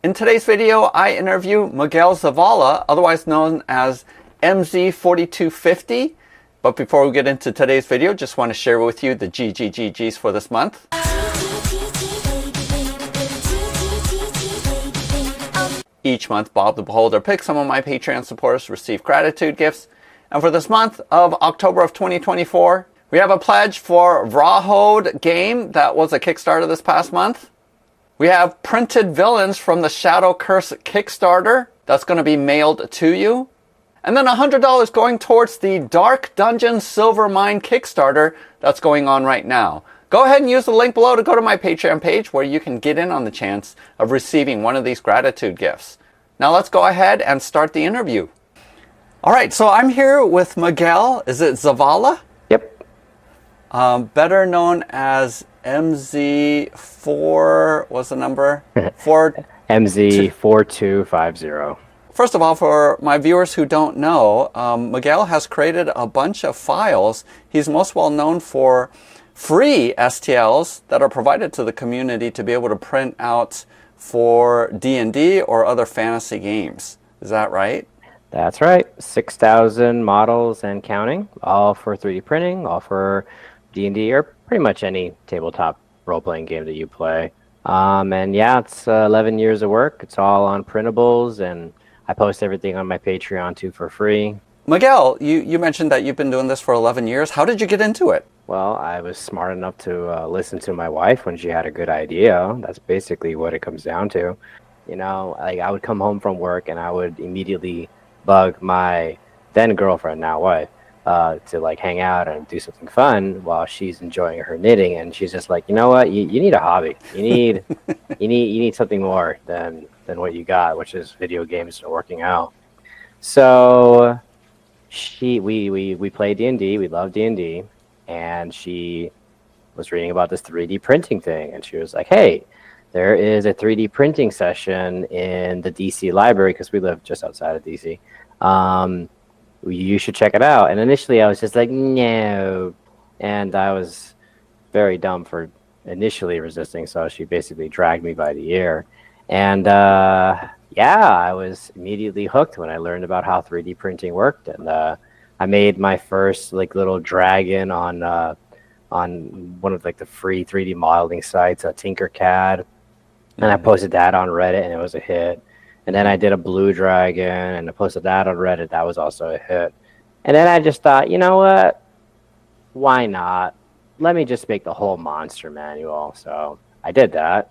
In today's video, I interview Miguel Zavala, otherwise known as MZ4250. But before we get into today's video, just want to share with you the GGGGs for this month. Each month, Bob the Beholder picks some of my Patreon supporters to receive gratitude gifts. And for this month of October of 2024, we have a pledge for Rawhode game that was a Kickstarter this past month. We have printed villains from the Shadow Curse Kickstarter that's going to be mailed to you. And then $100 going towards the Dark Dungeon Silver Mine Kickstarter that's going on right now. Go ahead and use the link below to go to my Patreon page where you can get in on the chance of receiving one of these gratitude gifts. Now let's go ahead and start the interview. All right, so I'm here with Miguel. Is it Zavala? Yep. Better known as MZ4, what's the number? MZ4250. First of all, for my viewers who don't know, Miguel has created a bunch of files. He's most well known for free STLs that are provided to the community to be able to print out for D&D or other fantasy games. Is that right? That's right. 6,000 models and counting, all for 3D printing, all for D&D or pretty much any tabletop role-playing game that you play. And yeah, it's 11 years of work. It's all on Printables, and I post everything on my Patreon too for free. Miguel, you mentioned that you've been doing this for 11 years. How did you get into it? Well, I was smart enough to listen to my wife when she had a good idea. That's basically what it comes down to. You know, like I would come home from work and I would immediately bug my then girlfriend, now wife, to like hang out and do something fun while she's enjoying her knitting. And she's just like, you know what, you need a hobby. You need you need something more than what you got, which is video games and working out. So we play D&D, we love D&D, and she was reading about this 3D printing thing, and she was like, hey, there is a 3D printing session in the DC library, because we live just outside of DC. You should check it out. And initially I was just like, no. And I was very dumb for initially resisting, so she basically dragged me by the ear. And yeah, I was immediately hooked when I learned about how 3D printing worked. And I made my first like little dragon on one of like the free 3D modeling sites, Tinkercad. And I posted that on Reddit, and it was a hit. And then I did a blue dragon, and I posted that on Reddit. That was also a hit. And then I just thought, you know what? Why not? Let me just make the whole monster manual. So I did that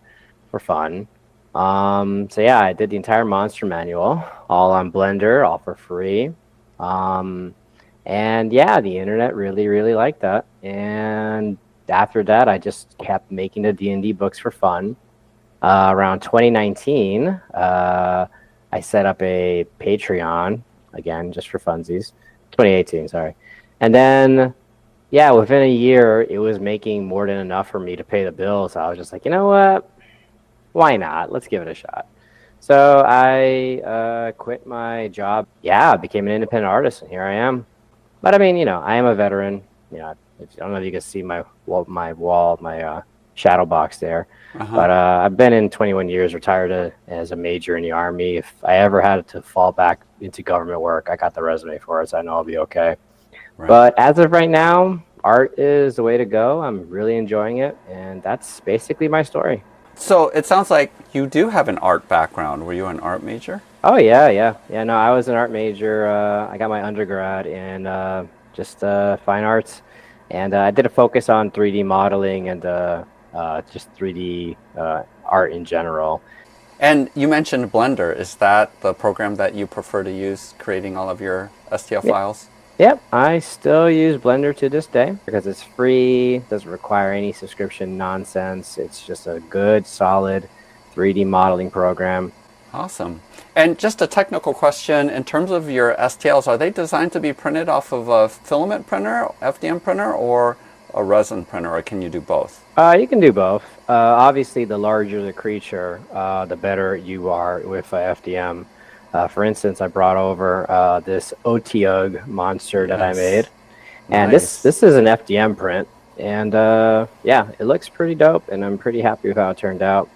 for fun. So yeah, I did the entire monster manual, all on Blender, all for free. And yeah, the internet really, really liked that. And after that, I just kept making the D&D books for fun. Around 2019, I set up a Patreon, again, just for funsies. 2018, sorry. And then, yeah, within a year, it was making more than enough for me to pay the bills. So I was just like, you know what? Why not? Let's give it a shot. So I quit my job. Yeah, I became an independent artist, and here I am. But I mean, you know, I am a veteran. You know, I don't know if you can see my shadow box there. But I've been in 21 years, retired as a major in the Army. If I ever had to fall back into government work, I got the resume for it, so I know I'll be okay. Right. But as of right now, art is the way to go. I'm really enjoying it, and that's basically my story. So it sounds like you do have an art background. Were you an art major? Oh, yeah. No, I was an art major. I got my undergrad in just fine arts, and I did a focus on 3D modeling and just 3D art in general. And you mentioned Blender. Is that the program that you prefer to use creating all of your STL files? Yep, I still use Blender to this day because it's free, doesn't require any subscription nonsense. It's just a good, solid 3D modeling program. Awesome. And just a technical question, in terms of your STLs, are they designed to be printed off of a filament printer, FDM printer, or a resin printer, or can you do both? You can do both. Obviously, the larger the creature, the better you are with FDM. For instance, I brought over this Otyugh monster that I made, and this is an FDM print, and yeah, it looks pretty dope, and I'm pretty happy with how it turned out.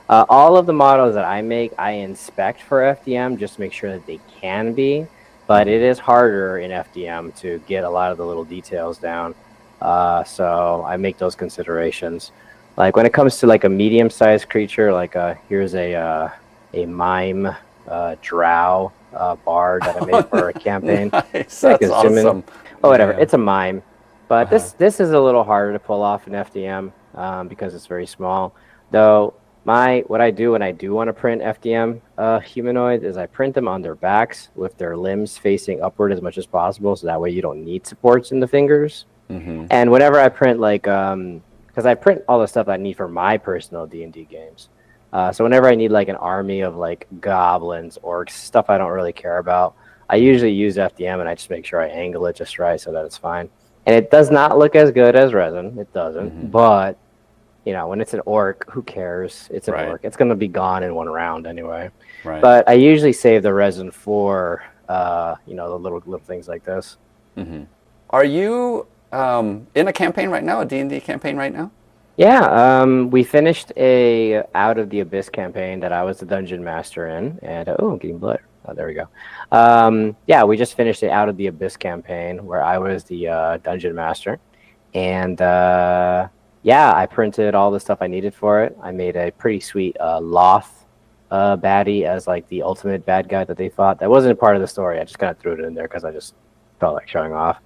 All of the models that I make, I inspect for FDM just to make sure that they can be, but it is harder in FDM to get a lot of the little details down. So I make those considerations. Like when it comes to like a medium-sized creature, like here's a mime drow bard that I made for a campaign. Nice. That's awesome. Oh, whatever. Yeah. It's a mime, but this is a little harder to pull off in FDM because it's very small. Though what I do when I do want to print FDM humanoids is I print them on their backs with their limbs facing upward as much as possible, so that way you don't need supports in the fingers. And whenever I print like because I print all the stuff I need for my personal D&D games. So whenever I need like an army of like goblins, orcs, stuff I don't really care about, I usually use FDM and I just make sure I angle it just right so that it's fine. And it does not look as good as resin. It doesn't. But, you know, when it's an orc, who cares? It's an orc. It's going to be gone in one round anyway. But I usually save the resin for, you know, the little things like this. Are you in a campaign right now, a D&D campaign right now? Yeah, we finished a Out of the Abyss campaign that I was the dungeon master in, and I'm getting blood. Oh, there we go. Yeah, we just finished the Out of the Abyss campaign where I was the dungeon master, and yeah, I printed all the stuff I needed for it. I made a pretty sweet Loth baddie as like the ultimate bad guy that they fought. That wasn't a part of the story. I just kind of threw it in there because I just felt like showing off.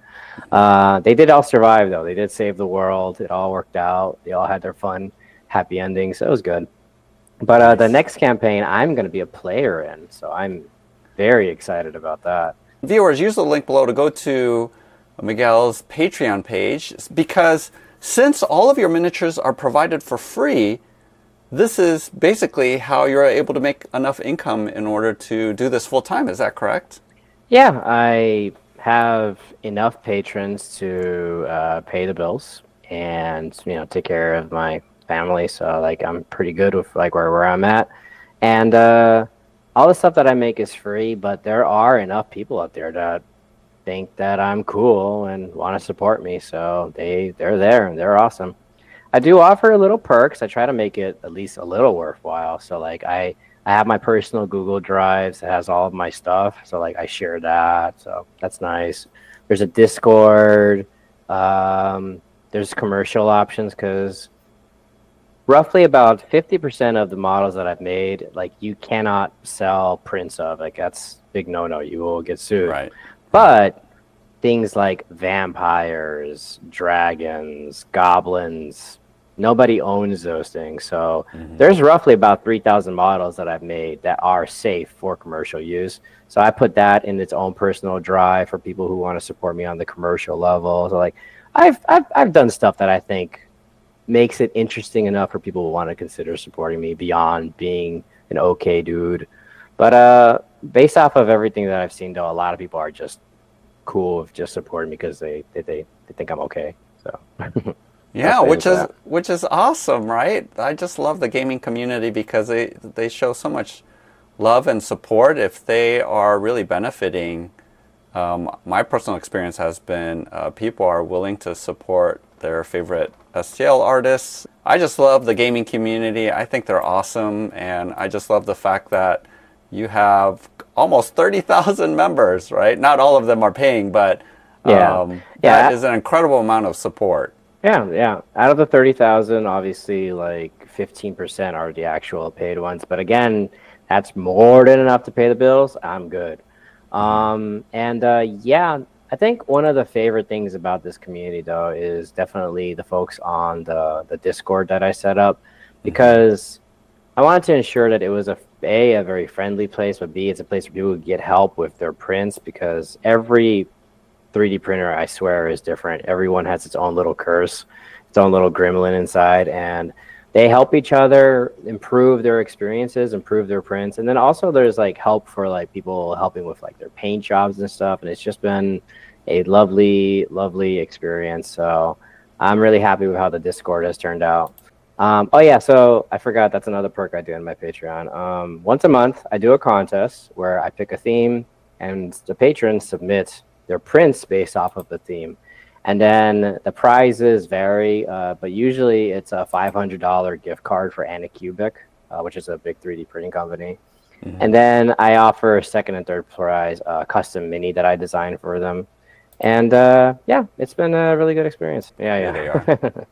They did all survive though. They did save the world. It all worked out. They all had their fun, happy endings. So it was good. But the next campaign I'm going to be a player in, so I'm very excited about that. Viewers, use the link below to go to Miguel's Patreon page, because since all of your miniatures are provided for free, this is basically how you're able to make enough income in order to do this full time. Is that correct? Yeah, I have enough patrons to pay the bills and, you know, take care of my family. So like I'm pretty good with like where I'm at. And all the stuff that I make is free, but there are enough people out there that think that I'm cool and want to support me. So they're there and they're awesome. I do offer little perks. I try to make it at least a little worthwhile. So like I have my personal Google Drives that has all of my stuff. So like I share that. So that's nice. There's a Discord. There's commercial options because roughly about 50% of the models that I've made, like you cannot sell prints of. Like that's big no-no. You will get sued. Right. But things like vampires, dragons, goblins, nobody owns those things. So there's roughly about 3,000 models that I've made that are safe for commercial use. So I put that in its own personal drive for people who want to support me on the commercial level. So like I've done stuff that I think makes it interesting enough for people who want to consider supporting me beyond being an okay dude. But based off of everything that I've seen, though, a lot of people are just cool with just supporting me because they think I'm okay. So yeah, which is awesome, right? I just love the gaming community because they show so much love and support if they are really benefiting. My personal experience has been people are willing to support their favorite STL artists. I just love the gaming community. I think they're awesome, and I just love the fact that you have almost 30,000 members, right? Not all of them are paying, but that is an incredible amount of support. Yeah. Out of the 30,000, obviously, like 15% are the actual paid ones. But again, that's more than enough to pay the bills. I'm good. I think one of the favorite things about this community, though, is definitely the folks on the Discord that I set up, because I wanted to ensure that it was a very friendly place, but B, it's a place where people would get help with their prints, because every 3D printer, I swear, is different. Everyone has its own little curse, its own little gremlin inside, and they help each other improve their experiences, improve their prints. And then also there's like help for like people helping with like their paint jobs and stuff. And it's just been a lovely, lovely experience. So I'm really happy with how the Discord has turned out. So I forgot, that's another perk I do in my Patreon. Once a month, I do a contest where I pick a theme and the patrons submit their prints based off of the theme. And then the prizes vary, but usually it's a $500 gift card for Anycubic. which is a big 3D printing company. And then I offer second and third prize custom mini that I designed for them. And yeah, it's been a really good experience. Yeah. There they are.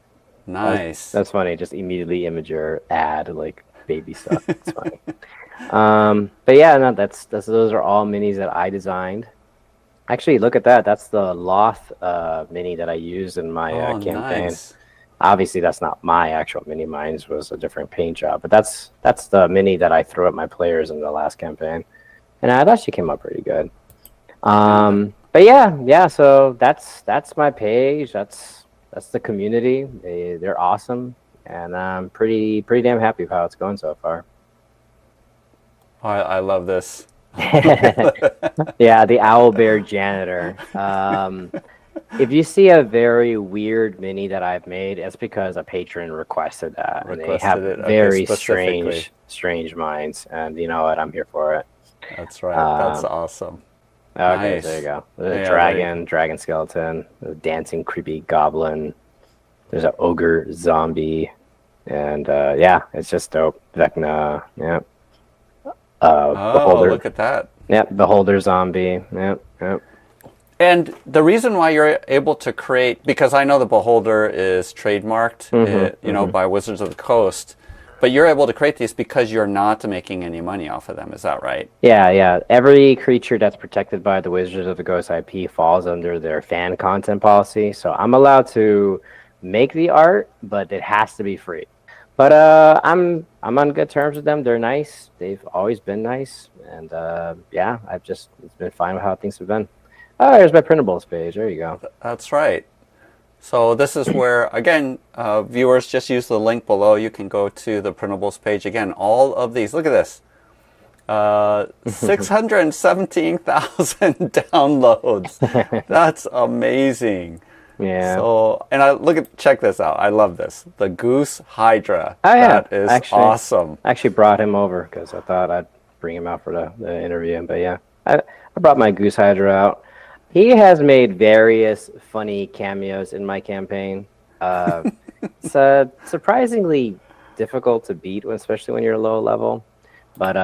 Nice. That's funny. Just immediately image your ad, like baby stuff. It's funny. But yeah, no, those are all minis that I designed. Actually, look at that. That's the Loth mini that I used in my campaign. Nice. Obviously, that's not my actual mini. Mine was a different paint job, but that's the mini that I threw at my players in the last campaign, and it actually came out pretty good. But yeah. So that's my page. That's the community. They're awesome, and I'm pretty damn happy with how it's going so far. I love this. Yeah, the Owlbear Janitor. If you see a very weird mini that I've made, it's because a patron requested that. And they have very strange minds, and you know what? I'm here for it. That's right. That's awesome. Okay, Nice. there you go. There's a dragon skeleton, a dancing creepy goblin. There's an ogre zombie, and yeah, it's just dope. Vecna, yeah. Beholder. Look at that. Yep, Beholder zombie. Yep. And the reason why you're able to create, because I know the Beholder is trademarked, by Wizards of the Coast, but you're able to create these because you're not making any money off of them. Is that right? Yeah. Every creature that's protected by the Wizards of the Coast IP falls under their fan content policy. So I'm allowed to make the art, but it has to be free. But I'm on good terms with them. They're nice. They've always been nice, and yeah, it's been fine with how things have been. Oh, here's my printables page. There you go. That's right. So this is where, again, viewers, just use the link below. You can go to the printables page. Again, all of these. Look at this. 617,000 downloads. That's amazing. Yeah. So, and check this out. I love this. The Goose Hydra. Oh, yeah. That is awesome. I actually brought him over because I thought I'd bring him out for the interview. But yeah, I brought my Goose Hydra out. He has made various funny cameos in my campaign. It's surprisingly difficult to beat, especially when you're low level. But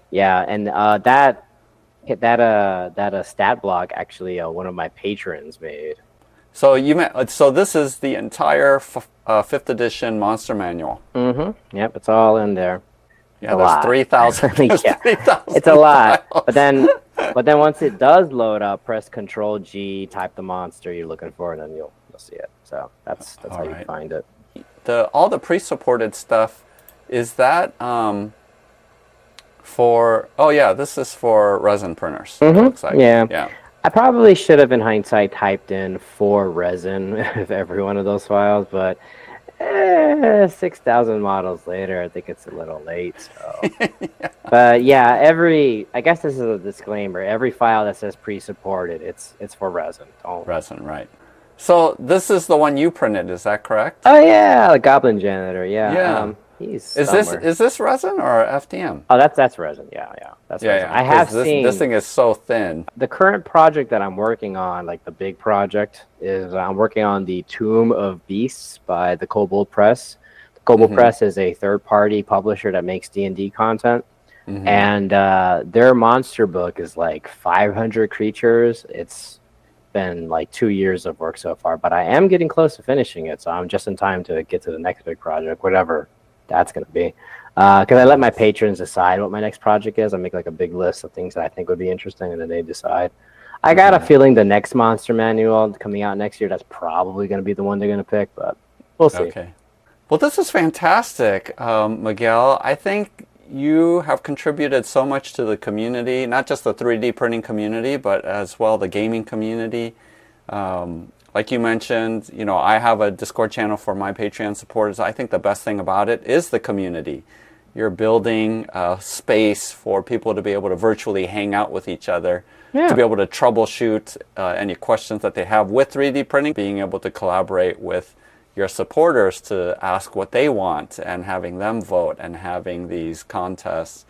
yeah, and that stat block actually one of my patrons made. So so this is the entire 5th edition monster manual. Mm-hmm. Yep, it's all in there. Yeah, there's 3,000. Yeah, 3,000 it's a lot. But then once it does load up, press Control G, type the monster you're looking for, and then you'll see it. So that's how you find it. All the pre-supported stuff, is that for? Oh yeah, this is for resin printers. Mm-hmm. It looks like. Yeah. I probably should have, in hindsight, typed in for resin of every one of those files, but 6,000 models later, I think it's a little late. So. Yeah. But yeah, I guess this is a disclaimer. Every file that says pre-supported, it's for resin. Resin, right. So this is the one you printed, is that correct? Oh yeah, the Goblin Janitor. Yeah. Is this resin or FDM? Oh, that's resin. Yeah. That's resin. I have seen this thing is so thin. The current project that I'm working on, like the big project, is I'm working on the Tomb of Beasts by the Kobold Press. The Kobold Press is a third-party publisher that makes D&D content, and their monster book is like 500 creatures. It's been like 2 years of work so far, but I am getting close to finishing it, so I'm just in time to get to the next big project, whatever that's going to be. Because I let my patrons decide what my next project is. I make like a big list of things that I think would be interesting, and then they decide. I got a feeling the next monster manual coming out next year, that's probably going to be the one they're going to pick, but we'll see. Okay. Well, this is fantastic, Miguel. I think you have contributed so much to the community, not just the 3D printing community, but as well the gaming community. Like you mentioned, I have a Discord channel for my Patreon supporters. I think the best thing about it is the community. You're building a space for people to be able to virtually hang out with each other, to be able to troubleshoot any questions that they have with 3D printing, being able to collaborate with your supporters to ask what they want and having them vote and having these contests.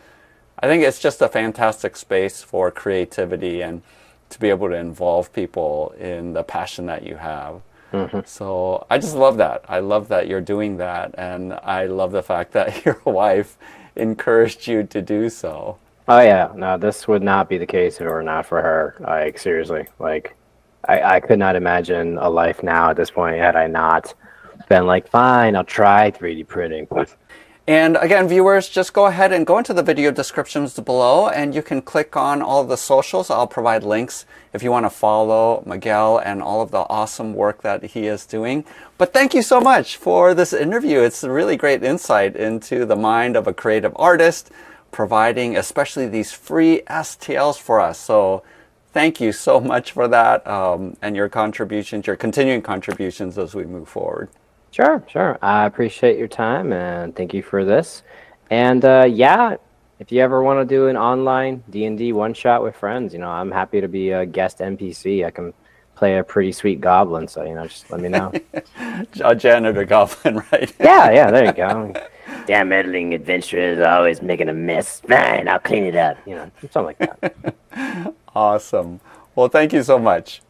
I think it's just a fantastic space for creativity and to be able to involve people in the passion that you have. So I just love that. I love that you're doing that, and I love the fact that your wife encouraged you to do so. Oh yeah, no, this would not be the case if it were not for her. Like seriously, like I could not imagine a life now at this point had I not been like, fine, I'll try 3D printing. And again, viewers, just go ahead and go into the video descriptions below and you can click on all of the socials. I'll provide links if you want to follow Miguel and all of the awesome work that he is doing. But thank you so much for this interview. It's a really great insight into the mind of a creative artist, providing especially these free STLs for us. So thank you so much for that and your contributions, your continuing contributions as we move forward. Sure, sure. I appreciate your time and thank you for this. And yeah, if you ever want to do an online D&D one-shot with friends, you know, I'm happy to be a guest NPC. I can play a pretty sweet goblin, so, you know, just let me know. A janitor goblin, right? Yeah, there you go. Damn meddling adventurers are always making a mess. Fine, I'll clean it up. You know, something like that. Awesome. Well, thank you so much.